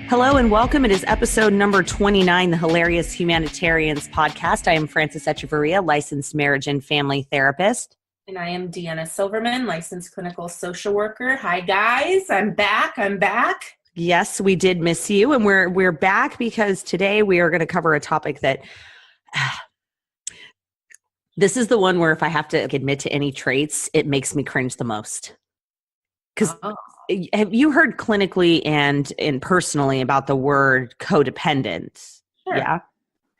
Hello and welcome. It is episode number 29, the Hilarious Humanitarians Podcast. I am Frances Echeverria, licensed marriage and family therapist. And I am Deanna Silverman, licensed clinical social worker. Hi, guys. I'm back. Yes, we did miss you, and we're back because today we are going to cover a topic that this is the one where if I have to admit to any traits, it makes me cringe the most. Because have you heard clinically and personally about the word codependent? Sure. Yeah.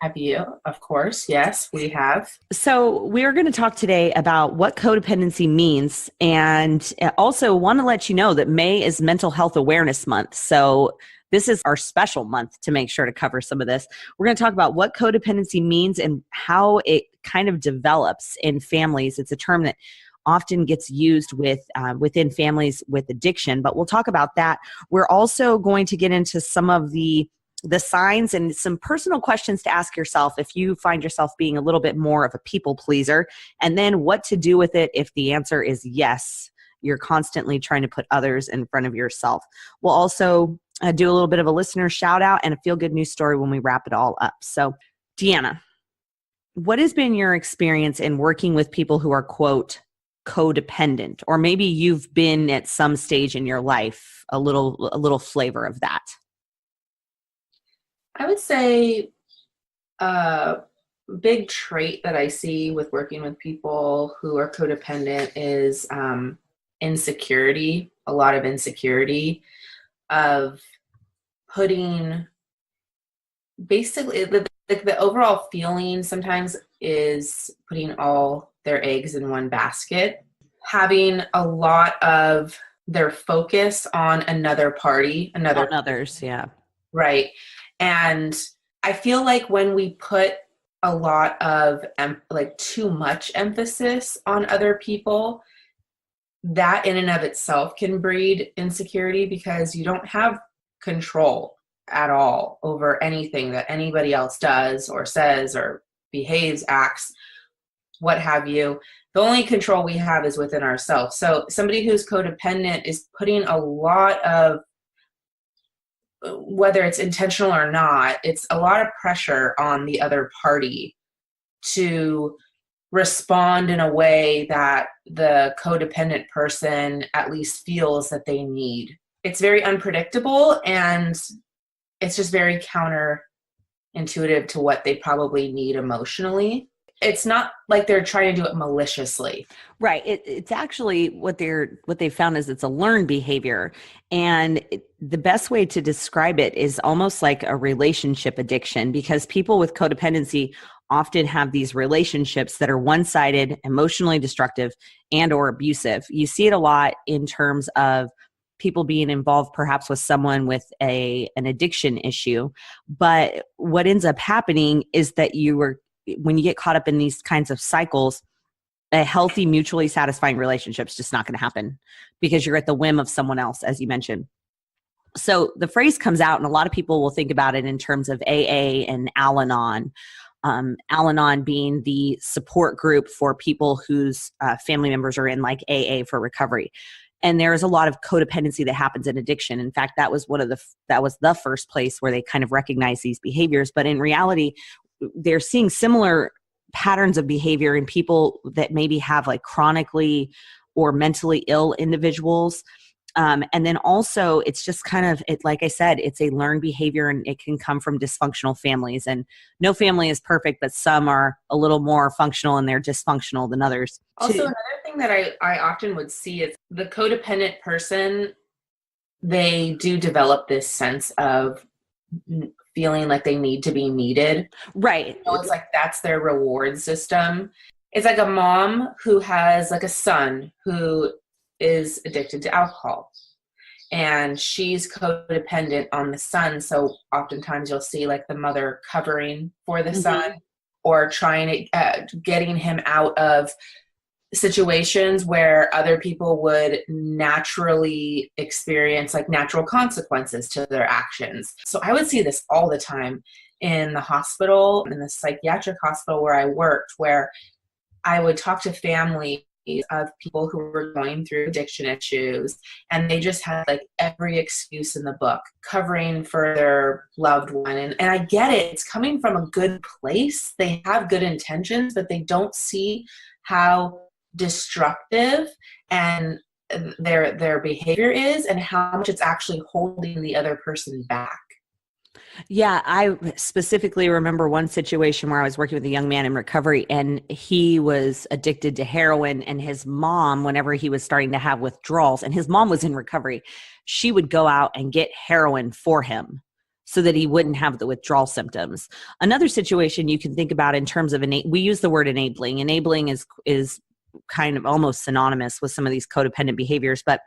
Have you? Of course. Yes, we have. So we are going to talk today about what codependency means, and also want to let you know that May is Mental Health Awareness Month. So this is our special month to make sure to cover some of this. We're going to talk about what codependency means and how it kind of develops in families. It's a term that often gets used within families with addiction, but we'll talk about that. We're also going to get into some of the signs and some personal questions to ask yourself if you find yourself being a little bit more of a people pleaser, and then what to do with it if the answer is yes, you're constantly trying to put others in front of yourself. We'll also do a little bit of a listener shout out and a feel good news story when we wrap it all up. So Deanna, what has been your experience in working with people who are, quote, codependent, or maybe you've been at some stage in your life a little flavor of that? I would say a big trait that I see with working with people who are codependent is insecurity, a lot of insecurity of putting basically the overall feeling sometimes is putting all their eggs in one basket, having a lot of their focus on another party, On others, yeah. Right. And I feel like when we put a lot of too much emphasis on other people, that in and of itself can breed insecurity because you don't have control at all over anything that anybody else does or says or behaves, acts, what have you. The only control we have is within ourselves. So somebody who's codependent is putting a lot of, whether it's intentional or not, it's a lot of pressure on the other party to respond in a way that the codependent person at least feels that they need. It's very unpredictable, and it's just very counterintuitive to what they probably need emotionally. It's not like they're trying to do it maliciously. Right. It's actually what they found is it's a learned behavior. And the best way to describe it is almost like a relationship addiction, because people with codependency often have these relationships that are one-sided, emotionally destructive, and or abusive. You see it a lot in terms of people being involved perhaps with someone with an addiction issue. But what ends up happening is that when you get caught up in these kinds of cycles, a healthy, mutually satisfying relationship is just not going to happen because you're at the whim of someone else, as you mentioned. So the phrase comes out, and a lot of people will think about it in terms of AA and Al-Anon. Al-Anon being the support group for people whose family members are in like AA for recovery. And there is a lot of codependency that happens in addiction. In fact, that was the first place where they kind of recognize these behaviors. But in reality, they're seeing similar patterns of behavior in people that maybe have like chronically or mentally ill individuals. And then also it's just kind of, like I said, it's a learned behavior, and it can come from dysfunctional families, and no family is perfect, but some are a little more functional and they're dysfunctional than others. Also, another thing that I often would see is the codependent person, they do develop this sense of feeling like they need to be needed. Right. It's like that's their reward system. It's like a mom who has like a son who is addicted to alcohol, and she's codependent on the son. So oftentimes you'll see like the mother covering for the son, or trying to getting him out of situations where other people would naturally experience like natural consequences to their actions. So I would see this all the time in the hospital, in the psychiatric hospital where I worked, where I would talk to families of people who were going through addiction issues, and they just had like every excuse in the book covering for their loved one. And I get it. It's coming from a good place. They have good intentions, but they don't see how destructive and their behavior is, and how much it's actually holding the other person back. Yeah, I specifically remember one situation where I was working with a young man in recovery, and he was addicted to heroin, and his mom, whenever he was starting to have withdrawals, and his mom was in recovery, she would go out and get heroin for him so that he wouldn't have the withdrawal symptoms. Another situation you can think about in terms of we use the word enabling. Enabling is kind of almost synonymous with some of these codependent behaviors, but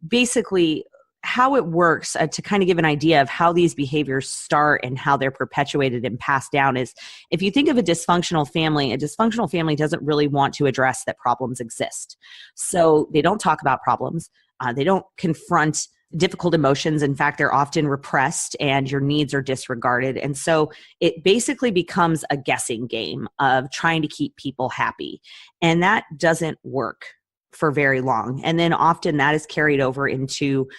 basically how it works, to kind of give an idea of how these behaviors start and how they're perpetuated and passed down, is if you think of a dysfunctional family doesn't really want to address that problems exist. So they don't talk about problems. They don't confront difficult emotions. In fact, they're often repressed and your needs are disregarded. And so it basically becomes a guessing game of trying to keep people happy. And that doesn't work for very long. And then often that is carried over into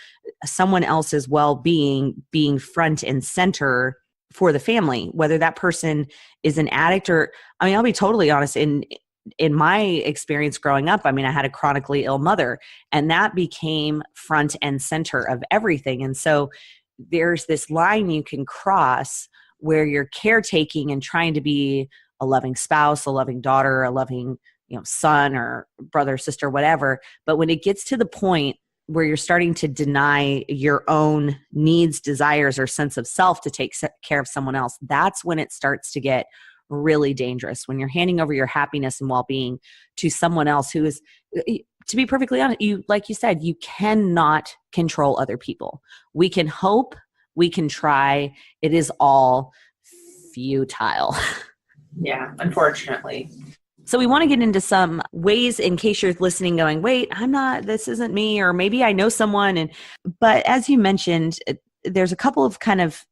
someone else's well-being being front and center for the family, whether that person is an addict or, I mean, I'll be totally honest, in my experience growing up, I mean, I had a chronically ill mother, and that became front and center of everything. And so there's this line you can cross where you're caretaking and trying to be a loving spouse, a loving daughter, a loving, son or brother, sister, whatever. But when it gets to the point where you're starting to deny your own needs, desires, or sense of self to take care of someone else, that's when it starts to get really dangerous. When you're handing over your happiness and well-being to someone else who is, to be perfectly honest, like you said, you cannot control other people. We can hope, we can try. It is all futile. Yeah, unfortunately. So we want to get into some ways in case you're listening going, wait, this isn't me, or maybe I know someone. But as you mentioned, there's a couple of kind of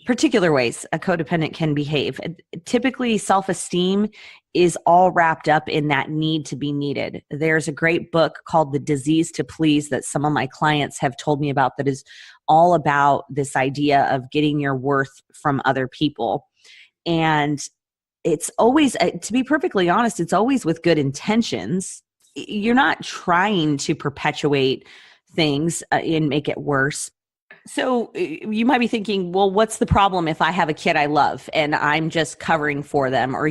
particular ways a codependent can behave. Typically, self-esteem is all wrapped up in that need to be needed. There's a great book called The Disease to Please that some of my clients have told me about that is all about this idea of getting your worth from other people. And it's always, to be perfectly honest, it's always with good intentions. You're not trying to perpetuate things and make it worse. So you might be thinking, well, what's the problem if I have a kid I love and I'm just covering for them? Or,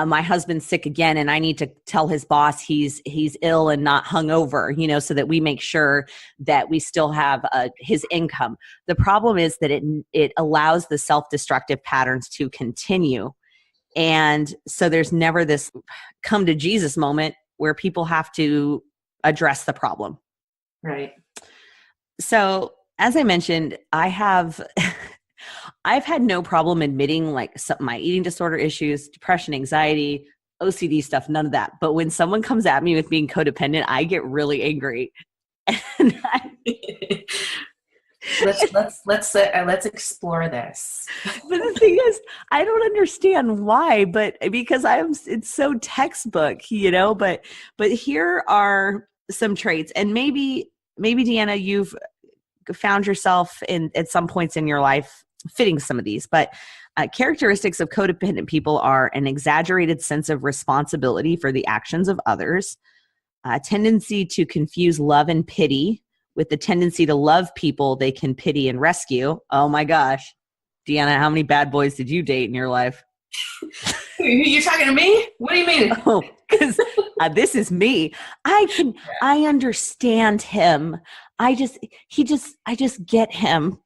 my husband's sick again and I need to tell his boss he's ill and not hungover, so that we make sure that we still have his income. The problem is that it allows the self-destructive patterns to continue. And so there's never this come to Jesus moment where people have to address the problem. Right. So as I mentioned, I've had no problem admitting my eating disorder issues, depression, anxiety, OCD stuff, none of that. But when someone comes at me with being codependent, I get really angry. And let's explore this. But the thing is, I don't understand why, but because it's so textbook, but here are some traits. And maybe Deanna, you've found yourself at some points in your life fitting some of these, but characteristics of codependent people are an exaggerated sense of responsibility for the actions of others, a tendency to confuse love and pity with the tendency to love people they can pity and rescue. Oh my gosh. Deanna, how many bad boys did you date in your life? You talking to me? What do you mean? Oh, because this is me. I understand him. I just get him.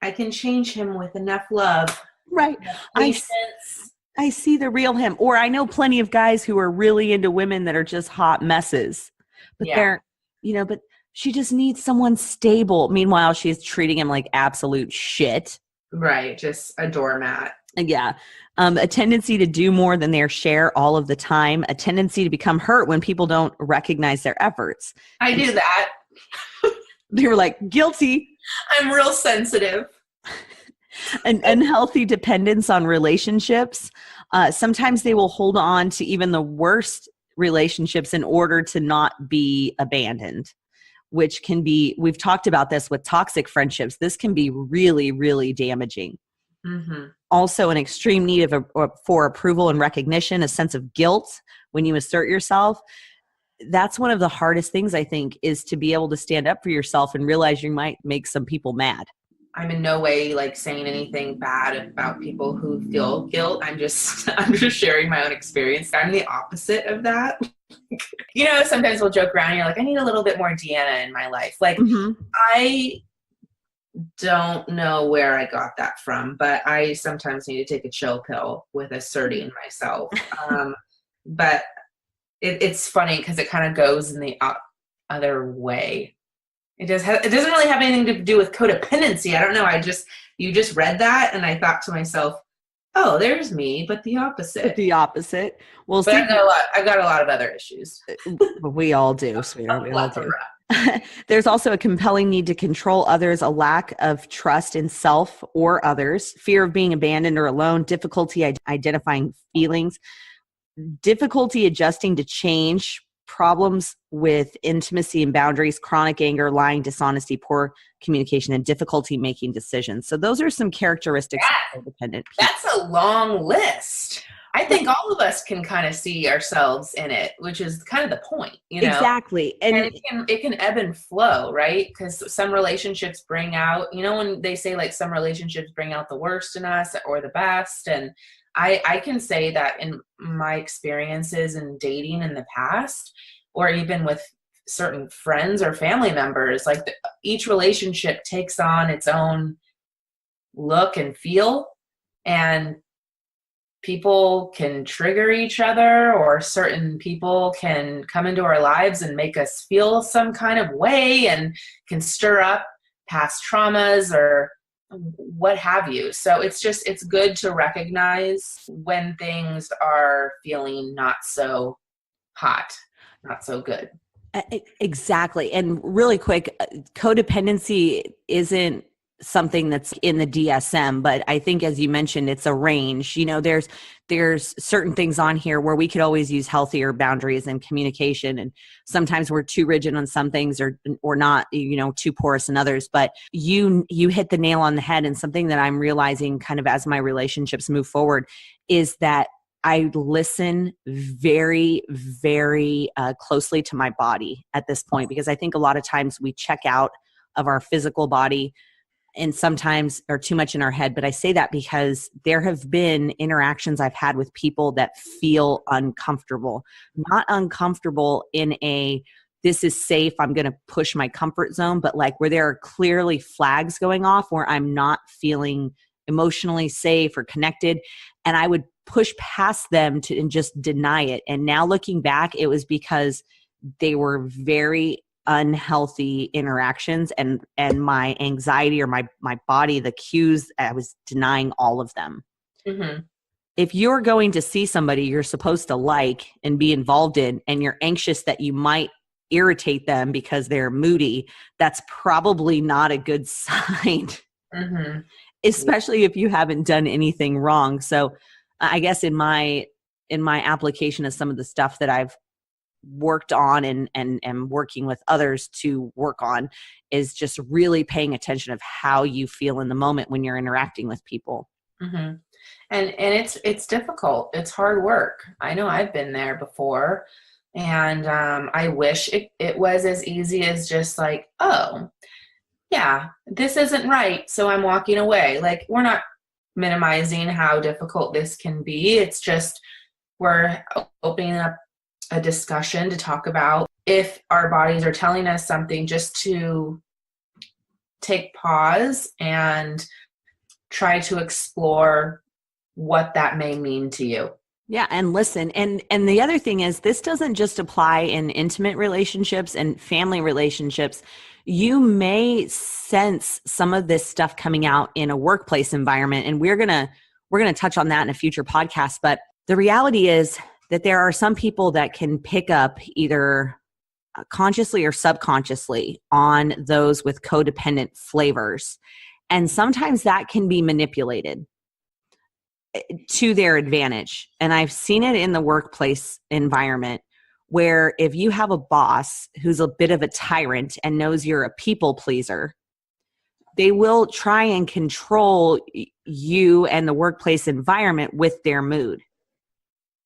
I can change him with enough love. Right. I see the real him. Or I know plenty of guys who are really into women that are just hot messes. But they're, but she just needs someone stable. Meanwhile, she's treating him like absolute shit. Right. Just a doormat. Yeah. A tendency to do more than their share all of the time. A tendency to become hurt when people don't recognize their efforts. I do that. They were like, guilty. I'm real sensitive. An unhealthy dependence on relationships. Sometimes they will hold on to even the worst relationships in order to not be abandoned, which can be, we've talked about this with toxic friendships. This can be really, really damaging. Mm-hmm. Also, an extreme need for approval and recognition, a sense of guilt when you assert yourself. That's one of the hardest things, I think, is to be able to stand up for yourself and realize you might make some people mad. I'm in no way like saying anything bad about people who feel guilt. I'm just sharing my own experience. I'm the opposite of that. Sometimes we'll joke around and you're like, I need a little bit more Deanna in my life. Like, I don't know where I got that from, but I sometimes need to take a chill pill with asserting myself. But it's funny because it kind of goes in the other way. It doesn't really have anything to do with codependency. I don't know. You just read that and I thought to myself, oh, there's me, but the opposite. The opposite. Well, but I've got a lot of other issues. We all do, sweetheart. We all do. There's also a compelling need to control others, a lack of trust in self or others, fear of being abandoned or alone, difficulty identifying feelings, difficulty adjusting to change, problems with intimacy and boundaries, chronic anger, lying, dishonesty, poor communication, and difficulty making decisions. So those are some characteristics of codependent people. That's a long list. I think all of us can kind of see ourselves in it, which is kind of the point, Exactly. And it can ebb and flow, right? Because some relationships bring out, when they say like some relationships bring out the worst in us or the best. And I can say that in my experiences in dating in the past, or even with certain friends or family members, like each relationship takes on its own look and feel, and people can trigger each other, or certain people can come into our lives and make us feel some kind of way and can stir up past traumas or what have you. So it's good to recognize when things are feeling not so hot, not so good. Exactly. And really quick, codependency isn't something that's in the DSM, but I think, as you mentioned, it's a range. There's certain things on here where we could always use healthier boundaries and communication, and sometimes we're too rigid on some things or not, too porous in others. But you hit the nail on the head, and something that I'm realizing kind of as my relationships move forward is that I listen very, very closely to my body at this point, because I think a lot of times we check out of our physical body and sometimes are too much in our head. But I say that because there have been interactions I've had with people that feel uncomfortable, not uncomfortable in a, this is safe, I'm going to push my comfort zone, but like where there are clearly flags going off where I'm not feeling emotionally safe or connected. And I would push past them and just deny it. And now looking back, it was because they were very unhealthy interactions, and my anxiety or my body, the cues, I was denying all of them. Mm-hmm. If you're going to see somebody you're supposed to like and be involved in, and you're anxious that you might irritate them because they're moody, that's probably not a good sign. Mm-hmm. Especially if you haven't done anything wrong. So I guess in my application of some of the stuff that I've worked on and working with others to work on is just really paying attention of how you feel in the moment when you're interacting with people. Mm-hmm. And it's difficult. It's hard work. I know I've been there before, and I wish it was as easy as just like, oh yeah, this isn't right, so I'm walking away. Like, we're not minimizing how difficult this can be. It's just we're opening up a discussion to talk about if our bodies are telling us something, just to take pause and try to explore what that may mean to you. Yeah, and listen. And the other thing is, this doesn't just apply in intimate relationships and family relationships. You may sense some of this stuff coming out in a workplace environment, and we're gonna touch on that in a future podcast. But the reality is that there are some people that can pick up either consciously or subconsciously on those with codependent flavors. And sometimes that can be manipulated. to their advantage. And I've seen it in the workplace environment where if you have a boss who's a bit of a tyrant and knows you're a people pleaser, they will try and control you and the workplace environment with their mood.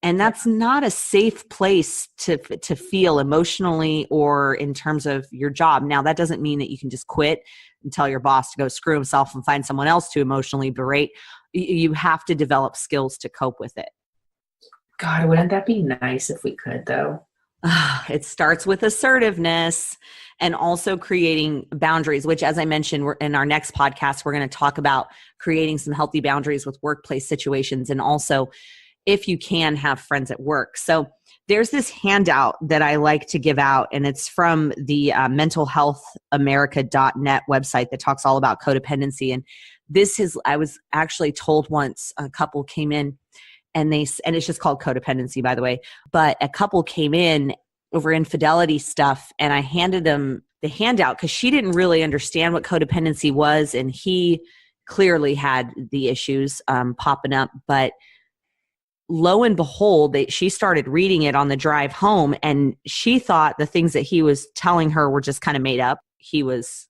And that's not a safe place to feel emotionally or in terms of your job. Now, that doesn't mean that you can just quit and tell your boss to go screw himself and find someone else to emotionally berate. You have to develop skills to cope with it. God, wouldn't that be nice if we could, though? It starts with assertiveness and also creating boundaries, which, as I mentioned, in our next podcast, we're going to talk about creating some healthy boundaries with workplace situations, and also if you can have friends at work. So there's this handout that I like to give out, and it's from the mentalhealthamerica.net website that talks all about codependency. And I was actually told once, a couple came in and it's just called codependency, by the way, but a couple came in over infidelity stuff, and I handed them the handout because she didn't really understand what codependency was. And he clearly had the issues popping up, but lo and behold, she started reading it on the drive home, and she thought the things that he was telling her were just kind of made up. He was,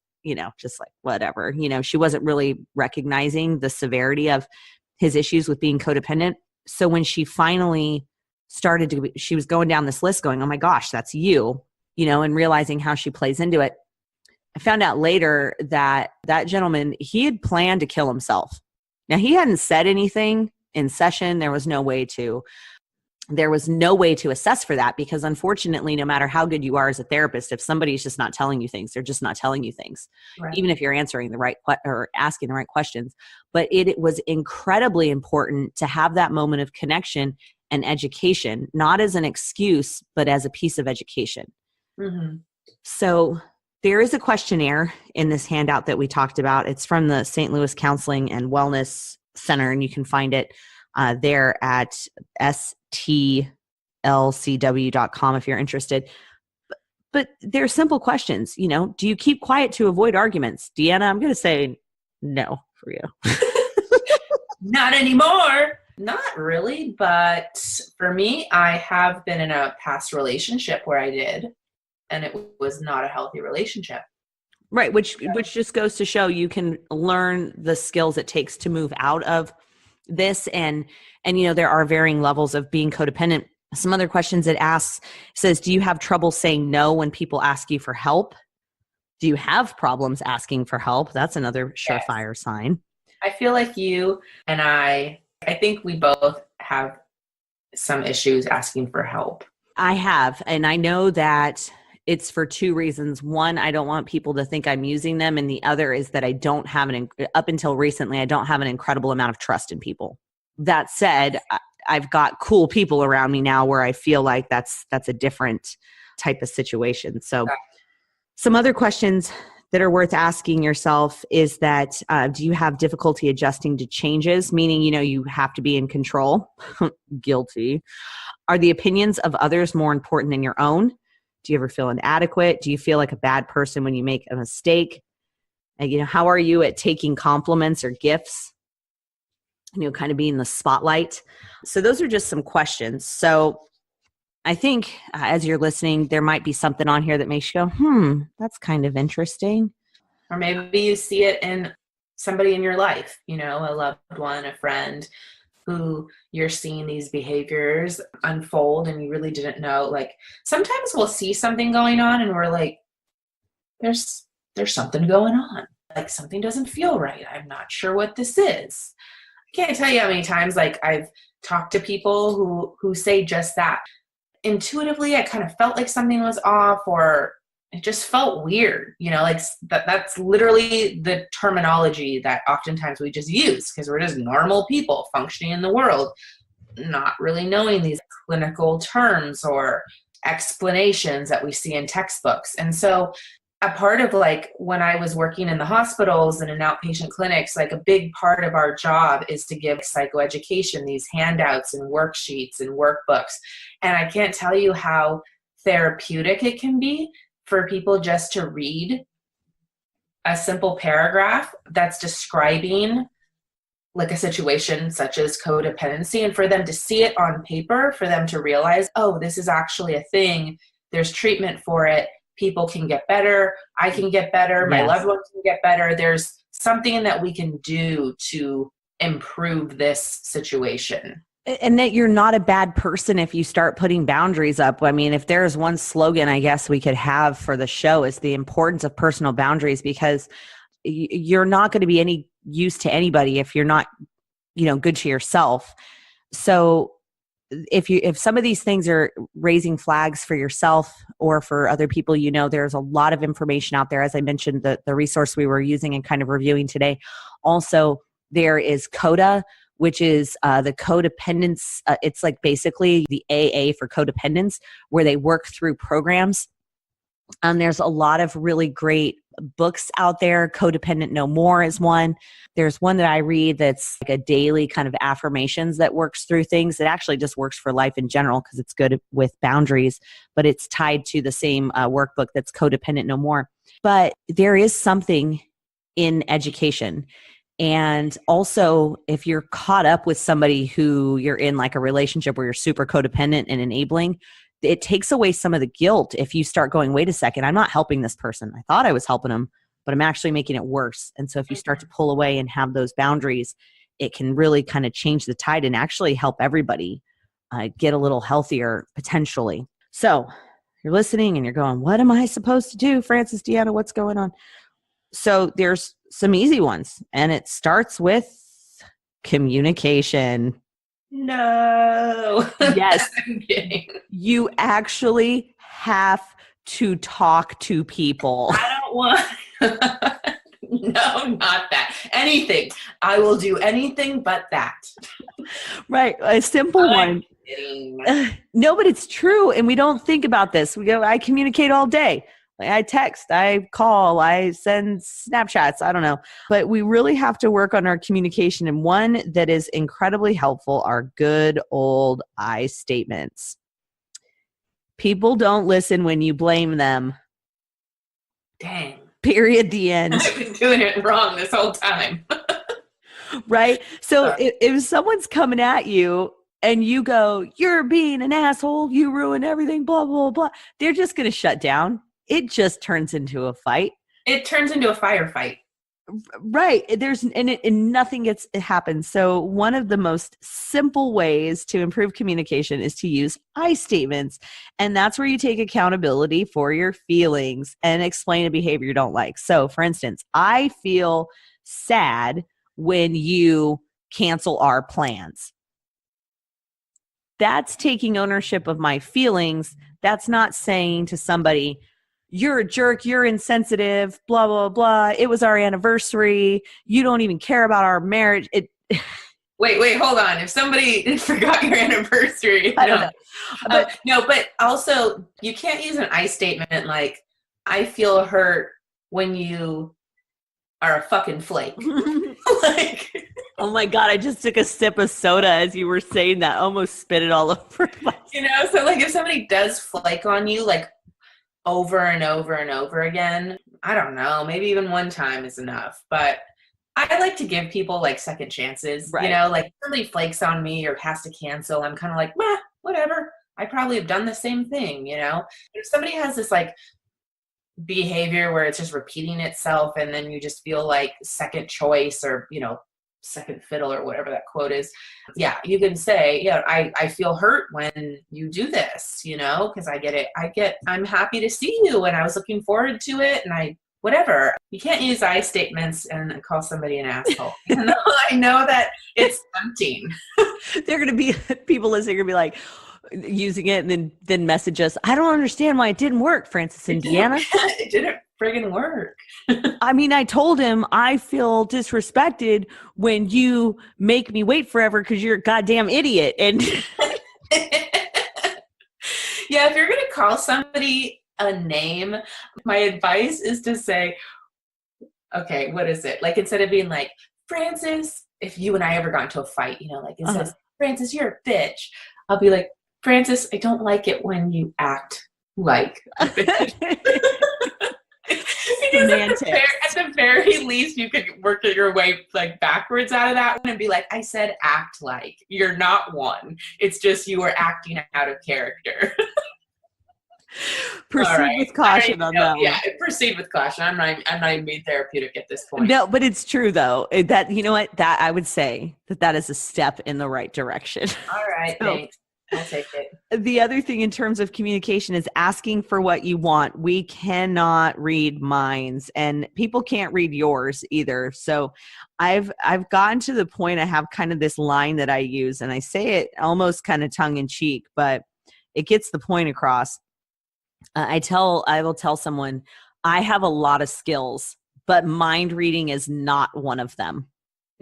just like, whatever, she wasn't really recognizing the severity of his issues with being codependent. So when she finally she was going down this list going, oh my gosh, that's you, and realizing how she plays into it. I found out later that gentleman, he had planned to kill himself. Now, he hadn't said anything in session. There was no way to assess for that, because unfortunately, no matter how good you are as a therapist, if somebody's just not telling you things, they're just not telling you things, right, even if you're answering the right or asking the right questions. But it was incredibly important to have that moment of connection and education, not as an excuse, but as a piece of education. Mm-hmm. So there is a questionnaire in this handout that we talked about. It's from the St. Louis Counseling and Wellness Center, and you can find it there at stlcw.com if you're interested. But they're simple questions. Do you keep quiet to avoid arguments? Deanna, I'm going to say no for you. Not anymore. Not really, but for me, I have been in a past relationship where I did, and it was not a healthy relationship. Right, which just goes to show you can learn the skills it takes to move out of this, and there are varying levels of being codependent. Some other questions it asks says, do you have trouble saying no when people ask you for help? Do you have problems asking for help? That's another surefire sign. I feel like you and I think we both have some issues asking for help. I have, and I know that it's for two reasons. One, I don't want people to think I'm using them. And the other is that I don't have up until recently, I don't have an incredible amount of trust in people. That said, I've got cool people around me now where I feel like that's a different type of situation. So some other questions that are worth asking yourself is that, do you have difficulty adjusting to changes? Meaning, you have to be in control. Guilty. Are the opinions of others more important than your own? Do you ever feel inadequate? Do you feel like a bad person when you make a mistake? And, how are you at taking compliments or gifts? Kind of being the spotlight. So those are just some questions. So I think as you're listening, there might be something on here that makes you go, that's kind of interesting. Or maybe you see it in somebody in your life, a loved one, a friend, who you're seeing these behaviors unfold and you really didn't know. Like, sometimes we'll see something going on and we're like, there's something going on. Like, something doesn't feel right. I'm not sure what this is. I can't tell you how many times, like, I've talked to people who say just that. Intuitively, I kind of felt like something was off, or it just felt weird, like that's literally the terminology that oftentimes we just use because we're just normal people functioning in the world, not really knowing these clinical terms or explanations that we see in textbooks. And so a part of, like, when I was working in the hospitals and in outpatient clinics, like, a big part of our job is to give psychoeducation, these handouts and worksheets and workbooks. And I can't tell you how therapeutic it can be for people just to read a simple paragraph that's describing like a situation such as codependency, and for them to see it on paper, for them to realize, oh, this is actually a thing. There's treatment for it. People can get better. I can get better. My loved ones can get better. There's something that we can do to improve this situation. And that you're not a bad person if you start putting boundaries up. I mean, if there's one slogan I guess we could have for the show, is the importance of personal boundaries, because you're not going to be any use to anybody if you're not, good to yourself. So if some of these things are raising flags for yourself or for other people, there's a lot of information out there. As I mentioned, the resource we were using and kind of reviewing today. Also, there is CODA, which is the codependence. It's like basically the AA for codependence, where they work through programs. There's a lot of really great books out there. Codependent No More is one. There's one that I read that's like a daily kind of affirmations that works through things. It actually just works for life in general because it's good with boundaries, but it's tied to the same workbook that's Codependent No More. But there is something in education. And also, if you're caught up with somebody who you're in like a relationship where you're super codependent and enabling, it takes away some of the guilt if you start going, wait a second, I'm not helping this person. I thought I was helping them, but I'm actually making it worse. And so if you start to pull away and have those boundaries, it can really kind of change the tide and actually help everybody get a little healthier potentially. So you're listening and you're going, what am I supposed to do? Frances, Deanna, what's going on? So there's some easy ones, and it starts with communication. No. Yes. I'm kidding. You actually have to talk to people. I don't want no, not that. Anything. I will do anything but that. Right. A simple one. No, but it's true. And we don't think about this. We go, I communicate all day. I text, I call, I send Snapchats, I don't know. But we really have to work on our communication. And one that is incredibly helpful are good old I statements. People don't listen when you blame them. Dang. Period. The end. I've been doing it wrong this whole time. Right? So if someone's coming at you and you go, you're being an asshole, you ruin everything, blah, blah, blah, they're just going to shut down. It just turns into a fight. It turns into a firefight. Right. And nothing happens. So one of the most simple ways to improve communication is to use I statements. And that's where you take accountability for your feelings and explain a behavior you don't like. So for instance, I feel sad when you cancel our plans. That's taking ownership of my feelings. That's not saying to somebody, you're a jerk, you're insensitive, blah, blah, blah. It was our anniversary. You don't even care about our marriage. Wait, hold on. If somebody forgot your anniversary. I don't know. But also you can't use an I statement like, I feel hurt when you are a fucking flake. Like, oh my God, I just took a sip of soda as you were saying that. Almost spit it all over. So like if somebody does flake on you, like, over and over and over again, I don't know, maybe even one time is enough. But I like to give people like second chances, right. Like if somebody flakes on me or has to cancel, I'm kind of like, whatever. I probably have done the same thing, But if somebody has this like behavior where it's just repeating itself and then you just feel like second choice or, second fiddle or whatever that quote is. Yeah, you can say, I feel hurt when you do this, because I get it. I'm happy to see you and I was looking forward to it and whatever. You can't use I statements and call somebody an asshole. Even though I know that it's tempting. They're going to be, people listening are going to be like, using it and then message us. I don't understand why it didn't work, Frances and Deanna. It didn't friggin' work. I mean, I told him I feel disrespected when you make me wait forever because you're a goddamn idiot. And yeah, if you're going to call somebody a name, my advice is to say, okay, what is it? Like instead of being like, Frances, if you and I ever got into a fight, like it says, Frances, you're a bitch. I'll be like, Frances, I don't like it when you act like a bitch. Because at the very least, you could work your way like backwards out of that one and be like, I said act like. You're not one. It's just you were acting out of character. Proceed with caution on that one. Yeah, proceed with caution. I'm not even being therapeutic at this point. No, but it's true though. That, you know what, that I would say that is a step in the right direction. All right, thanks. I'll take it. The other thing in terms of communication is asking for what you want. We cannot read minds, and people can't read yours either. So I've gotten to the point, I have kind of this line that I use, and I say it almost kind of tongue in cheek, but it gets the point across. I will tell someone, I have a lot of skills, but mind reading is not one of them.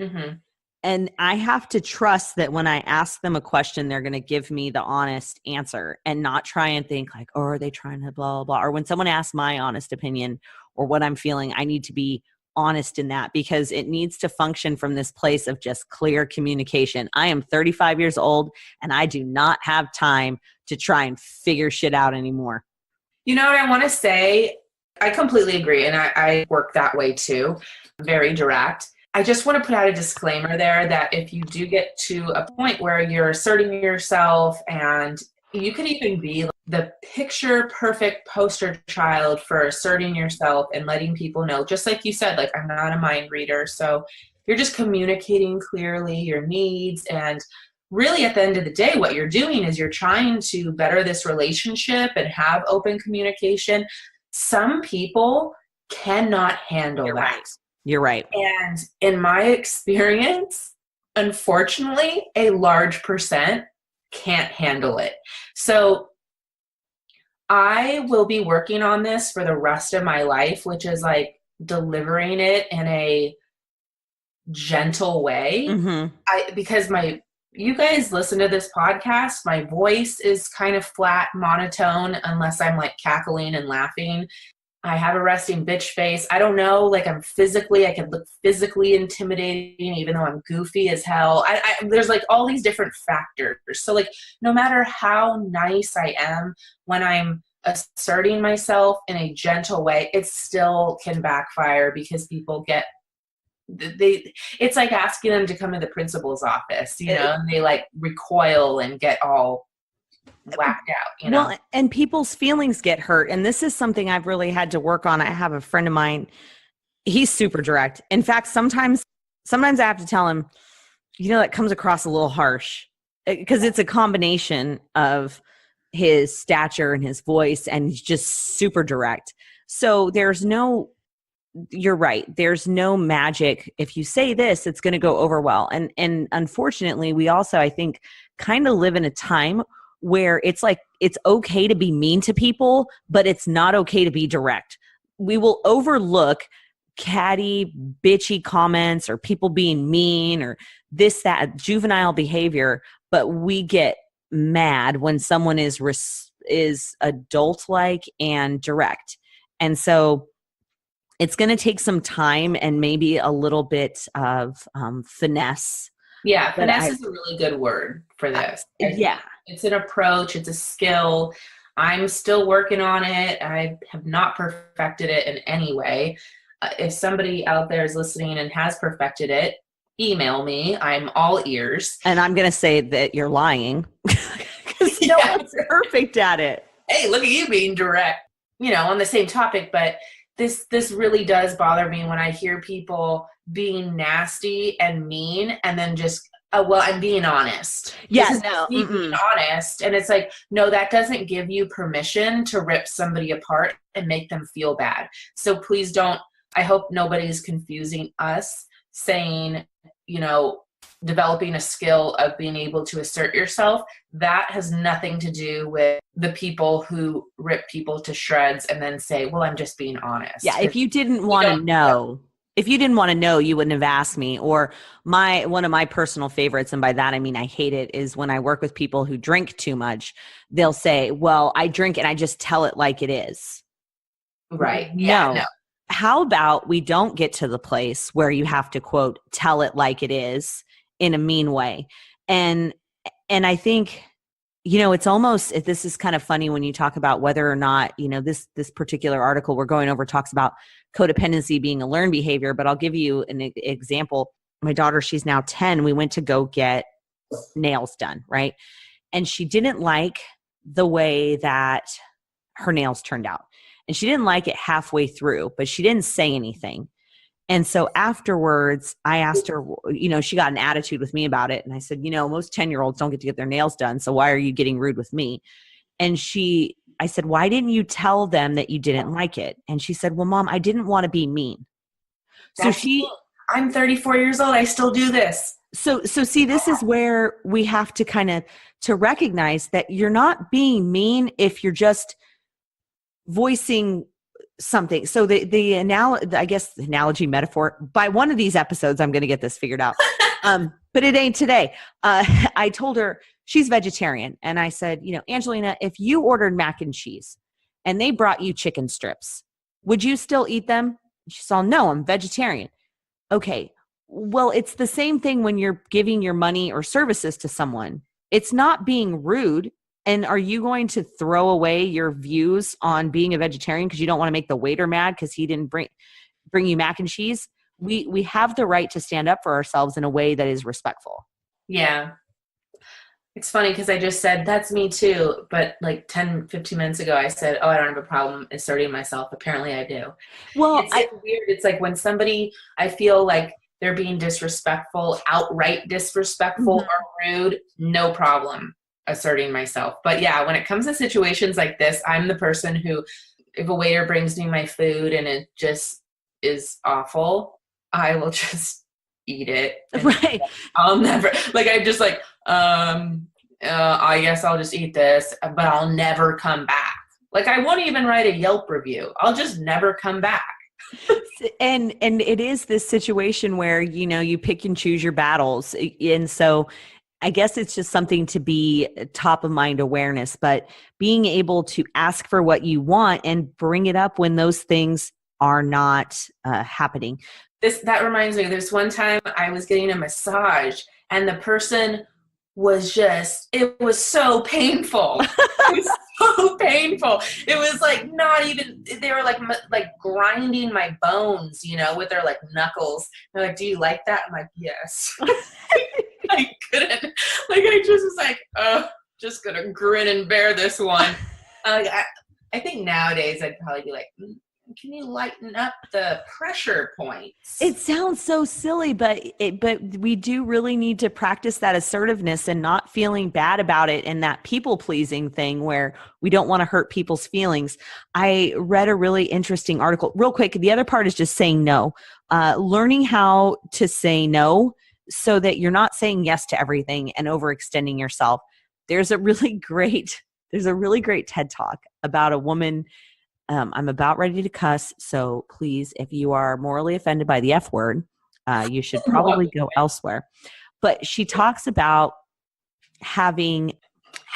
Mm-hmm. And I have to trust that when I ask them a question, they're going to give me the honest answer and not try and think like, oh, are they trying to blah, blah, blah. Or when someone asks my honest opinion or what I'm feeling, I need to be honest in that, because it needs to function from this place of just clear communication. I am 35 years old and I do not have time to try and figure shit out anymore. You know what I want to say? I completely agree. And I work that way too. Very direct. I just want to put out a disclaimer there that if you do get to a point where you're asserting yourself, and you could even be the picture perfect poster child for asserting yourself and letting people know, just like you said, like, I'm not a mind reader. So you're just communicating clearly your needs. And really at the end of the day, what you're doing is you're trying to better this relationship and have open communication. Some people cannot handle that. Right. You're right. And in my experience, unfortunately, a large percent can't handle it. So I will be working on this for the rest of my life, which is like delivering it in a gentle way. Mm-hmm. Because you guys listen to this podcast, my voice is kind of flat, monotone, unless I'm like cackling and laughing. I have a resting bitch face. I don't know, like I can look physically intimidating, even though I'm goofy as hell. There's like all these different factors. So like, no matter how nice I am when I'm asserting myself in a gentle way, it still can backfire because people it's like asking them to come to the principal's office, you know, and they like recoil and get all whacked out, you know. Well, and people's feelings get hurt. And this is something I've really had to work on. I have a friend of mine, he's super direct. In fact, sometimes I have to tell him, you know, that comes across a little harsh, because it's a combination of his stature and his voice, and he's just super direct. So you're right. There's no magic. If you say this, it's going to go over well. And unfortunately, we also, I think, kind of live in a time where it's like, it's okay to be mean to people, but it's not okay to be direct. We will overlook catty, bitchy comments or people being mean or this, that, juvenile behavior, but we get mad when someone is adult-like and direct. And so it's going to take some time and maybe a little bit of finesse. Yeah, finesse is a really good word for this. It's an approach. It's a skill. I'm still working on it. I have not perfected it in any way. If somebody out there is listening and has perfected it, email me. I'm all ears. And I'm going to say that you're lying because no one's perfect at it. Hey, look at you being direct, you know, on the same topic. But this really does bother me when I hear people being nasty and mean and then just, oh, well, I'm being honest. Yes, being honest. And it's like, no, that doesn't give you permission to rip somebody apart and make them feel bad. So please don't, I hope nobody's confusing us saying, you know, developing a skill of being able to assert yourself. That has nothing to do with the people who rip people to shreds and then say, well, I'm just being honest. Yeah. If you didn't want to know, you wouldn't have asked me. Or one of my personal favorites, and by that I mean I hate it, is when I work with people who drink too much. They'll say, well, I drink and I just tell it like it is. Right. No. How about we don't get to the place where you have to, quote, tell it like it is in a mean way. And I think it's almost, this is kind of funny when you talk about whether or not, this particular article we're going over talks about codependency being a learned behavior, but I'll give you an example. My daughter, she's now 10. We went to go get nails done, right? And she didn't like the way that her nails turned out. And she didn't like it halfway through, but she didn't say anything. And so afterwards, I asked her, she got an attitude with me about it. And I said, most 10-year-olds don't get to get their nails done. So why are you getting rude with me? And I said, why didn't you tell them that you didn't like it? And she said, well, Mom, I didn't want to be mean. I'm 34 years old. I still do this. So see, this is where we have to kind of to recognize that you're not being mean if you're just voicing something. So the analogy metaphor, by one of these episodes, I'm going to get this figured out. But it ain't today. I told her she's vegetarian. And I said, Angelina, if you ordered mac and cheese and they brought you chicken strips, would you still eat them? She said, no, I'm vegetarian. Okay. Well, it's the same thing when you're giving your money or services to someone. It's not being rude. And are you going to throw away your views on being a vegetarian because you don't want to make the waiter mad because he didn't bring you mac and cheese? We have the right to stand up for ourselves in a way that is respectful. Yeah. It's funny because I just said, that's me too. But like 10, 15 minutes ago, I said, I don't have a problem asserting myself. Apparently I do. Well, it's weird. It's like when somebody, I feel like they're being disrespectful, outright disrespectful or rude, no problem asserting myself. But yeah, when it comes to situations like this, I'm the person who, if a waiter brings me my food and it just is awful, I will just eat it. Right. I'll never, I just I guess I'll just eat this, but I'll never come back. I won't even write a Yelp review. I'll just never come back. And it is this situation where, you pick and choose your battles. And so I guess it's just something to be top of mind awareness, but being able to ask for what you want and bring it up when those things are not happening. That reminds me, there's one time I was getting a massage and the person was it was so painful. It was so painful. It was not even, they were grinding my bones, with their knuckles. They're like, do you like that? I'm like, yes. I couldn't, I just was just gonna grin and bear this one. I think nowadays I'd probably be like, can you lighten up the pressure points? It sounds so silly, but we do really need to practice that assertiveness and not feeling bad about it, and that people pleasing thing where we don't want to hurt people's feelings. I read a really interesting article real quick. The other part is just saying no, learning how to say no so that you're not saying yes to everything and overextending yourself. There's a really great TED Talk about a woman. I'm about ready to cuss, so please, if you are morally offended by the F word, you should probably go elsewhere. But she talks about having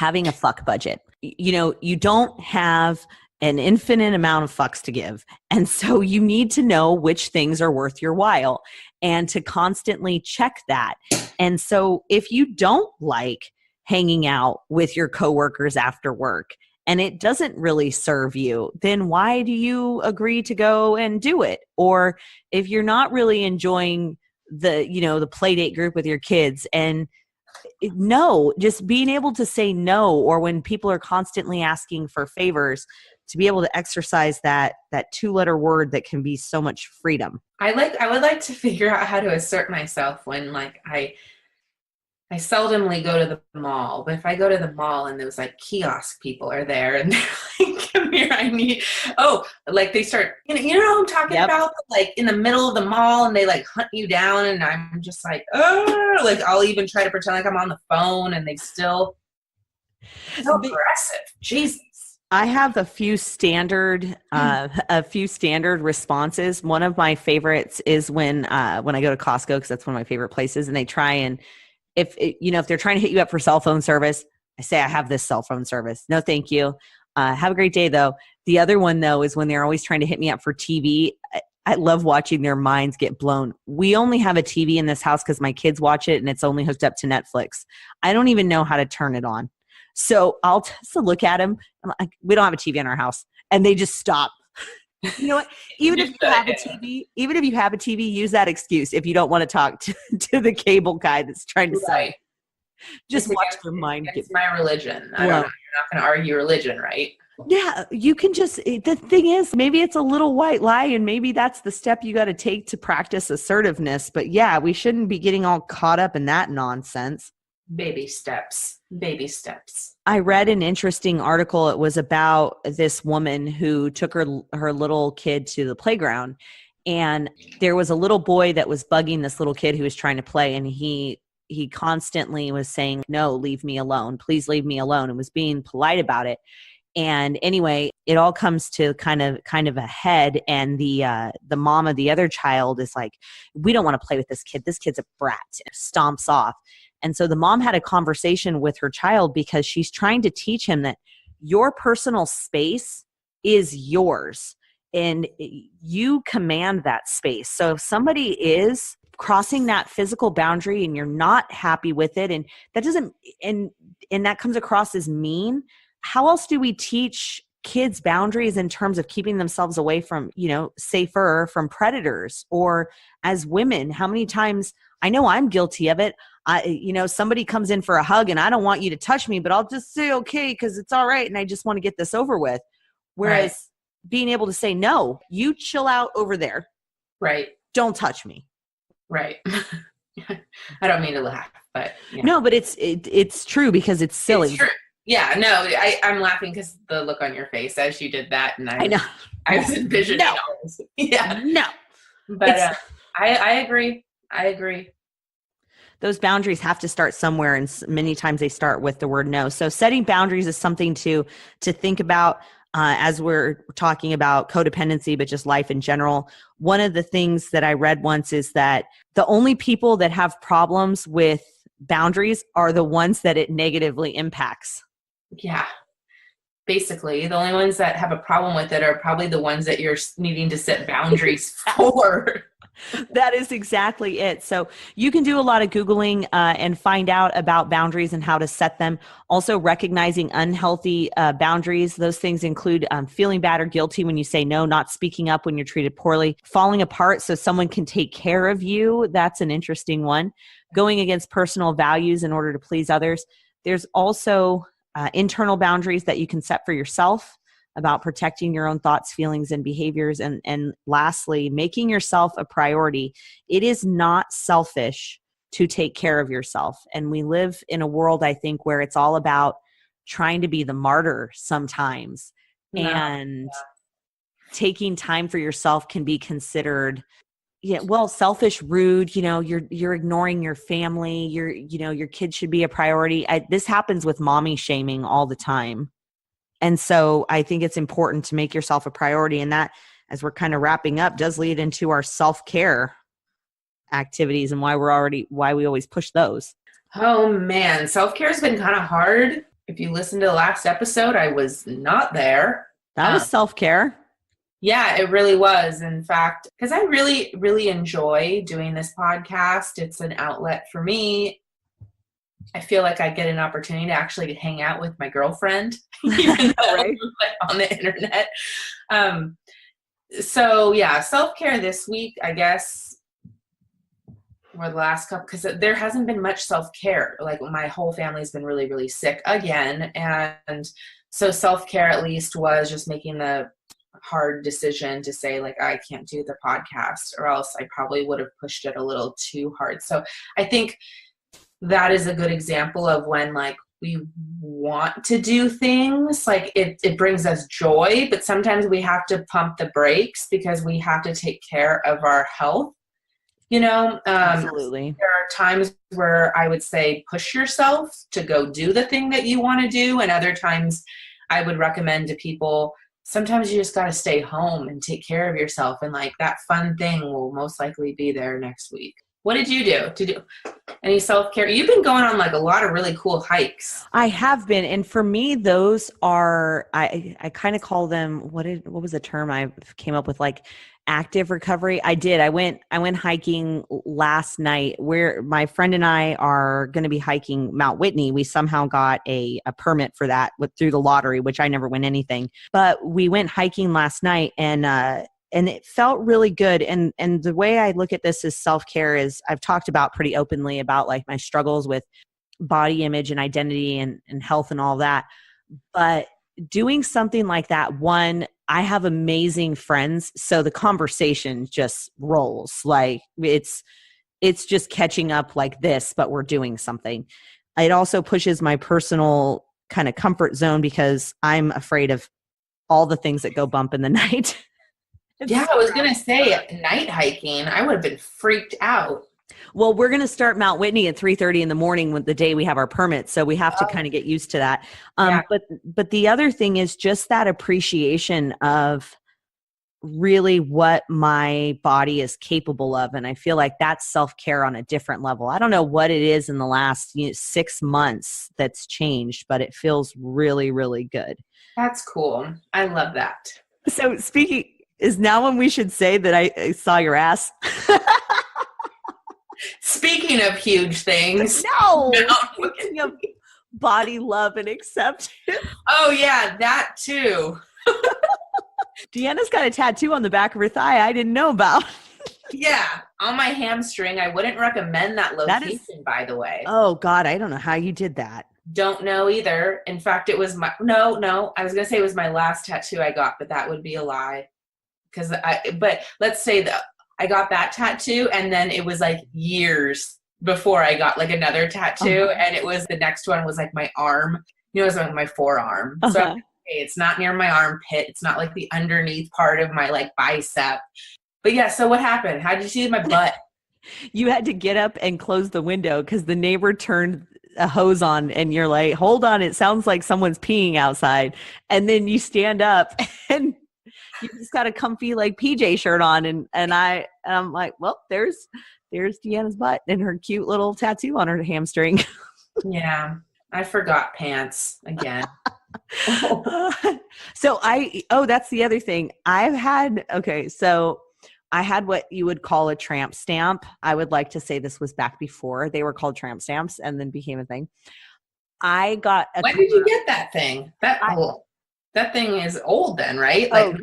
a fuck budget. You don't have an infinite amount of fucks to give. And so you need to know which things are worth your while and to constantly check that. And so if you don't like hanging out with your coworkers after work, and it doesn't really serve you, then why do you agree to go and do it? Or if you're not really enjoying the play date group with your kids, and no, just being able to say no, or when people are constantly asking for favors, to be able to exercise that 2-letter word that can be so much freedom. I would like to figure out how to assert myself when I seldomly go to the mall, but if I go to the mall and those kiosk people are there and they're like, come here, I need, they start, you know what I'm talking about? In the middle of the mall and they hunt you down and I'm just I'll even try to pretend like I'm on the phone and they still, so aggressive. Jesus. I have a few standard responses. One of my favorites is when I go to Costco, because that's one of my favorite places, and they try and, if they're trying to hit you up for cell phone service, I say, I have this cell phone service. No, thank you. Have a great day, though. The other one, though, is when they're always trying to hit me up for TV. I love watching their minds get blown. We only have a TV in this house because my kids watch it and it's only hooked up to Netflix. I don't even know how to turn it on. So I'll just look at them. I'm like, we don't have a TV in our house. And they just stop. You know what? Even if you have a TV, use that excuse if you don't want to talk to the cable guy that's trying to sell. Just watch their mind. It's my religion. I don't know. You're not going to argue religion, right? Yeah, you can just, the thing is, maybe it's a little white lie, and maybe that's the step you got to take to practice assertiveness. But yeah, we shouldn't be getting all caught up in that nonsense. Baby steps. I read an interesting article. It was about this woman who took her little kid to the playground, and there was a little boy that was bugging this little kid who was trying to play, and he constantly was saying, "No, leave me alone. Please leave me alone," and was being polite about it. And anyway, it all comes to kind of a head, and the mom of the other child is like, "We don't want to play with this kid. This kid's a brat," and stomps off. And so the mom had a conversation with her child because she's trying to teach him that your personal space is yours and you command that space. So if somebody is crossing that physical boundary and you're not happy with it, and that doesn't, and that comes across as mean, how else do we teach kids boundaries in terms of keeping themselves away from, safer from predators? Or as women, how many times, I know I'm guilty of it. Somebody comes in for a hug and I don't want you to touch me, but I'll just say, okay, because it's all right. And I just want to get this over with. Whereas being able to say, no, you chill out over there. Right. Don't touch me. Right. I don't mean to laugh, but. Yeah. No, but it's true because it's silly. It's true. Yeah, no, I'm laughing because the look on your face as you did that, and I know I was envisioning. No. Yeah, no, but I agree. Those boundaries have to start somewhere, and many times they start with the word no. So setting boundaries is something to think about as we're talking about codependency, but just life in general. One of the things that I read once is that the only people that have problems with boundaries are the ones that it negatively impacts. Yeah. Basically, the only ones that have a problem with it are probably the ones that you're needing to set boundaries for. That is exactly it. So you can do a lot of Googling and find out about boundaries and how to set them. Also recognizing unhealthy boundaries. Those things include feeling bad or guilty when you say no, not speaking up when you're treated poorly, falling apart so someone can take care of you. That's an interesting one. Going against personal values in order to please others. There's also internal boundaries that you can set for yourself about protecting your own thoughts, feelings, and behaviors. And lastly, making yourself a priority. It is not selfish to take care of yourself. And we live in a world, I think, where it's all about trying to be the martyr sometimes. And taking time for yourself can be considered selfish, rude, you're ignoring your family, your kid should be a priority. This happens with mommy shaming all the time. And so I think it's important to make yourself a priority. And that, as we're kind of wrapping up, does lead into our self-care activities and why we always push those. Oh man, self-care has been kind of hard. If you listen to the last episode, I was not there. That was self-care. Yeah, it really was. In fact, because I really, really enjoy doing this podcast. It's an outlet for me. I feel like I get an opportunity to actually hang out with my girlfriend, even though I'm on the internet. So yeah, self-care this week, I guess, or the last couple, because there hasn't been much self-care. Like my whole family's been really, really sick again. And so self-care at least was just making the hard decision to say, like, I can't do the podcast, or else I probably would have pushed it a little too hard. So I think that is a good example of when, like, we want to do things, like it brings us joy, but sometimes we have to pump the brakes because we have to take care of our health. Absolutely. There are times where I would say push yourself to go do the thing that you want to do, and other times I would recommend to people, sometimes you just got to stay home and take care of yourself. And like that fun thing will most likely be there next week. What did you do? Any self-care? You've been going on like a lot of really cool hikes. I have been. And for me, those are, I kind of call them, what was the term I came up with? Like active recovery. I went hiking last night, where my friend and I are going to be hiking Mount Whitney. We somehow got a permit for that through the lottery, which I never win anything, but we went hiking last night, and it felt really good. And the way I look at this as self-care is, I've talked about pretty openly about like my struggles with body image and identity and health and all that. But doing something like that, one, I have amazing friends, so the conversation just rolls. Like it's just catching up like this, but we're doing something. It also pushes my personal kind of comfort zone, because I'm afraid of all the things that go bump in the night. Yeah, I was going to say night hiking. I would have been freaked out. Well, we're going to start Mount Whitney at 3:30 in the morning with the day we have our permit. So we have to kind of get used to that. Yeah. But the other thing is just that appreciation of really what my body is capable of. And I feel like that's self-care on a different level. I don't know what it is in the last 6 months that's changed, but it feels really, really good. That's cool. I love that. So is now when we should say that I saw your ass? Speaking of huge things. No. Speaking of body love and acceptance. Oh, yeah, that too. Deanna's got a tattoo on the back of her thigh I didn't know about. Yeah, on my hamstring. I wouldn't recommend that location, by the way. Oh, God, I don't know how you did that. Don't know either. In fact, it was no, I was going to say it was my last tattoo I got, but that would be a lie. But let's say that I got that tattoo, and then it was like years before I got like another tattoo. And it was, the next one was like my arm, it was like my forearm. So okay, it's not near my armpit. It's not like the underneath part of my like bicep. But yeah, so what happened? How did you see my butt? You had to get up and close the window because the neighbor turned a hose on, and you're like, hold on, it sounds like someone's peeing outside. And then you stand up and you just got a comfy like PJ shirt on, and I'm like, well, there's Deanna's butt and her cute little tattoo on her hamstring. Yeah, I forgot pants again. So that's the other thing. I had what you would call a tramp stamp. I would like to say this was back before they were called tramp stamps and then became a thing. I got a When did you get that thing? That thing is old then, right? Like,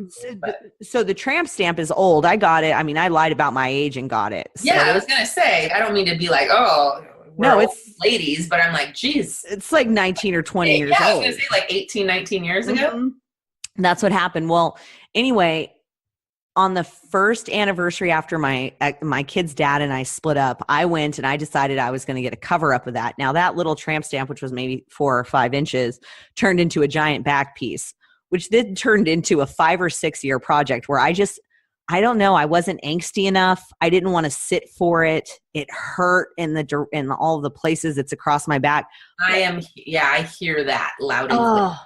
so the tramp stamp is old. I got it. I mean, I lied about my age and got it. So yeah, I was going to say, I don't mean to be like, it's ladies, but I'm like, geez. It's like 19 or 20 years old. I was going to say like 18, 19 years ago. That's what happened. Well, anyway, on the first anniversary after my kid's dad and I split up, I went and I decided I was going to get a cover up of that. Now that little tramp stamp, which was maybe 4 or 5 inches, turned into a giant back piece, which then turned into a 5 or 6 year project where I don't know, I wasn't angsty enough. I didn't want to sit for it. It hurt in all the places it's across my back. I hear that loud and clear.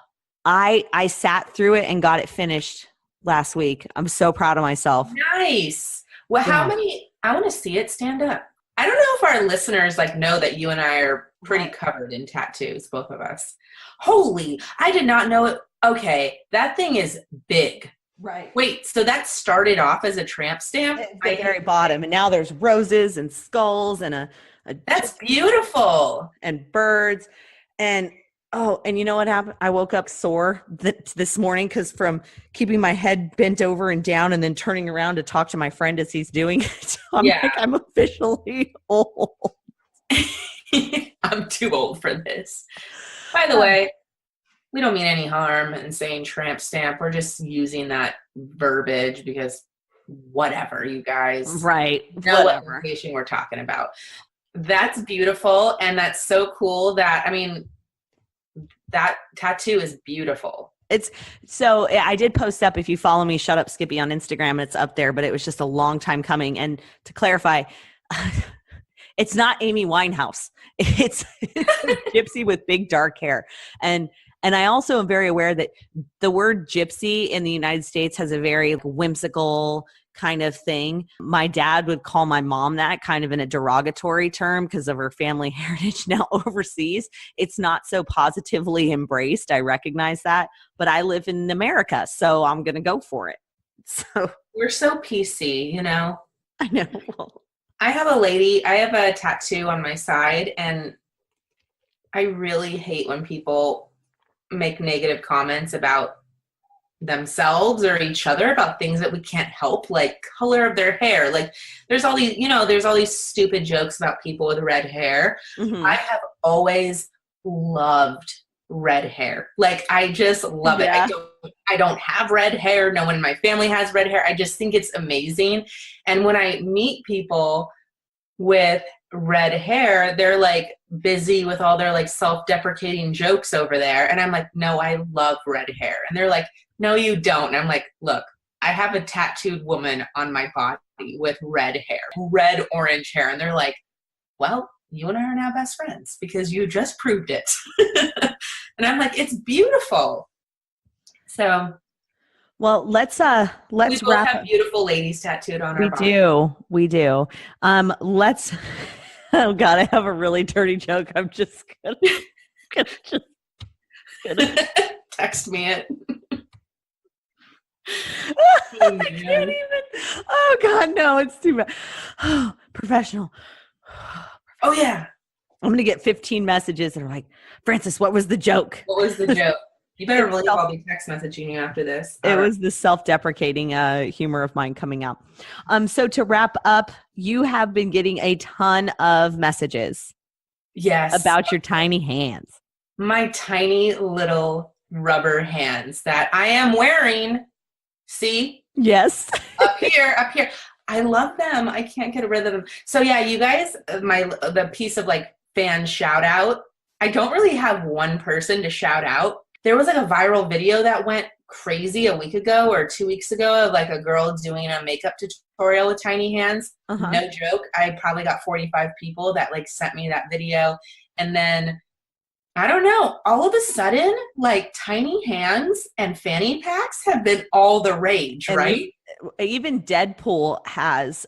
I sat through it and got it finished last week. I'm so proud of myself. Nice. Well, I want to see it stand up. I don't know if our listeners like know that you and I are pretty covered in tattoos, both of us. Holy, I did not know it. Okay, that thing is big. Right. Wait, so that started off as a tramp stamp? At the very bottom, and now there's roses and skulls and that's beautiful. And birds. And and you know what happened? I woke up sore this morning because from keeping my head bent over and down and then turning around to talk to my friend as he's doing it. I'm officially old. I'm too old for this. By the way, we don't mean any harm in saying tramp stamp. We're just using that verbiage because whatever, you guys. Right. Know what location we're talking about. That's beautiful. And that's so cool that tattoo is beautiful. So I did post up, if you follow me, Shut Up Skippy on Instagram, it's up there, but it was just a long time coming. And to clarify, it's not Amy Winehouse. It's a gypsy with big dark hair. And And I also am very aware that the word gypsy in the United States has a very whimsical kind of thing. My dad would call my mom that kind of in a derogatory term because of her family heritage now overseas. It's not so positively embraced. I recognize that, but I live in America, so I'm going to go for it. So we're so PC, you know? I know. I have a tattoo on my side, and I really hate when people make negative comments about themselves or each other about things that we can't help, like color of their hair. Like there's all these stupid jokes about people with red hair. Mm-hmm. I have always loved red hair. Like I just love it. I don't have red hair. No one in my family has red hair. I just think it's amazing. And when I meet people with red hair, they're like busy with all their like self-deprecating jokes over there. And I'm like, no, I love red hair. And they're like, no, you don't. And I'm like, look, I have a tattooed woman on my body with red hair, red orange hair. And they're like, well, you and I are now best friends because you just proved it. And I'm like, it's beautiful. So, well, let's we both have beautiful ladies tattooed on our body. We do. Let's. Oh God, I have a really dirty joke. I'm just gonna text me it. I can't even. Oh God, no, it's too bad. Oh, professional. Oh yeah. I'm going to get 15 messages that are like, Frances, what was the joke? What was the joke? You better believe I'll be text messaging you after this. It was the self-deprecating humor of mine coming out. So to wrap up, you have been getting a ton of messages. Yes. About your tiny hands. My tiny little rubber hands that I am wearing. See? Yes. Up here. I love them. I can't get rid of them. So yeah, you guys, the piece of like fan shout out, I don't really have one person to shout out. There was like a viral video that went crazy a week ago or 2 weeks ago of like a girl doing a makeup tutorial with tiny hands. Uh-huh. No joke. I probably got 45 people that like sent me that video. And then I don't know, all of a sudden, like tiny hands and fanny packs have been all the rage, and right? Even Deadpool has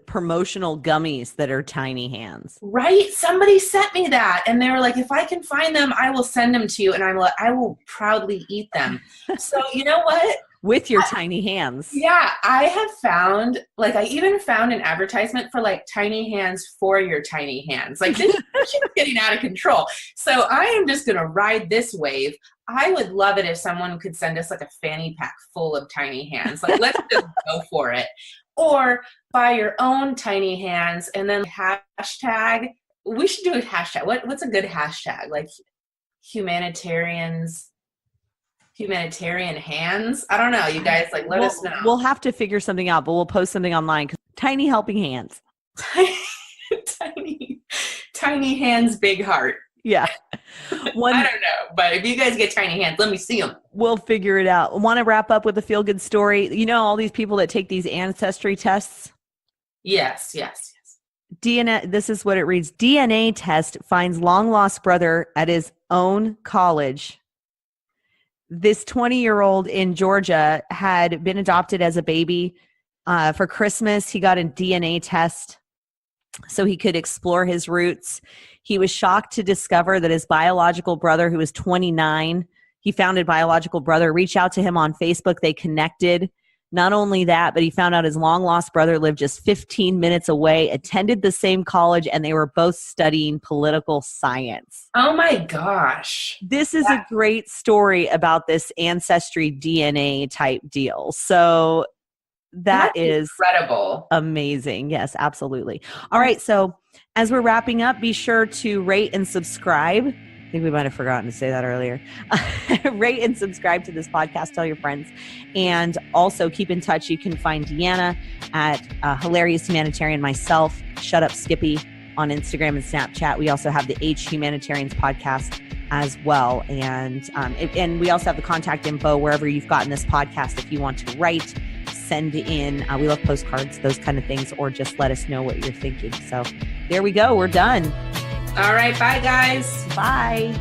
promotional gummies that are tiny hands. Right? Somebody sent me that and they were like, if I can find them, I will send them to you. And I'm like, I will proudly eat them. So you know what? With your tiny hands. Yeah. I have found, like I even found an advertisement for like tiny hands for your tiny hands. Like this shit is getting out of control. So I am just going to ride this wave. I would love it if someone could send us like a fanny pack full of tiny hands. Like let's just go for it. Or buy your own tiny hands and then hashtag. We should do a hashtag. What's a good hashtag? Like humanitarian hands. I don't know. You guys let us know. We'll have to figure something out, but we'll post something online. Tiny helping hands. Tiny hands, big heart. Yeah. I don't know, but if you guys get tiny hands, let me see them. We'll figure it out. Want to wrap up with a feel-good story? You know, all these people that take these ancestry tests? Yes. DNA, this is what it reads. DNA test finds long-lost brother at his own college. This 20-year-old in Georgia had been adopted as a baby. For Christmas, he got a DNA test so he could explore his roots. He was shocked to discover that his biological brother, who was 29, he found a biological brother, reached out to him on Facebook. They connected. Not only that, but he found out his long-lost brother lived just 15 minutes away, attended the same college, and they were both studying political science. Oh my gosh. This is a great story about this ancestry DNA type deal. So that is incredible. Amazing. Yes, absolutely. All right. So as we're wrapping up, be sure to rate and subscribe. I think we might have forgotten to say that earlier. Rate and subscribe to this podcast. Tell your friends. And also keep in touch. You can find Deanna at Hilarious Humanitarian, myself, Shut Up Skippy on Instagram and Snapchat. We also have the H Humanitarians Podcast as well. And we also have the contact info wherever you've gotten this podcast. If you want to write, send in, we love postcards, those kind of things, or just let us know what you're thinking. So there we go. We're done. All right. Bye, guys. Bye.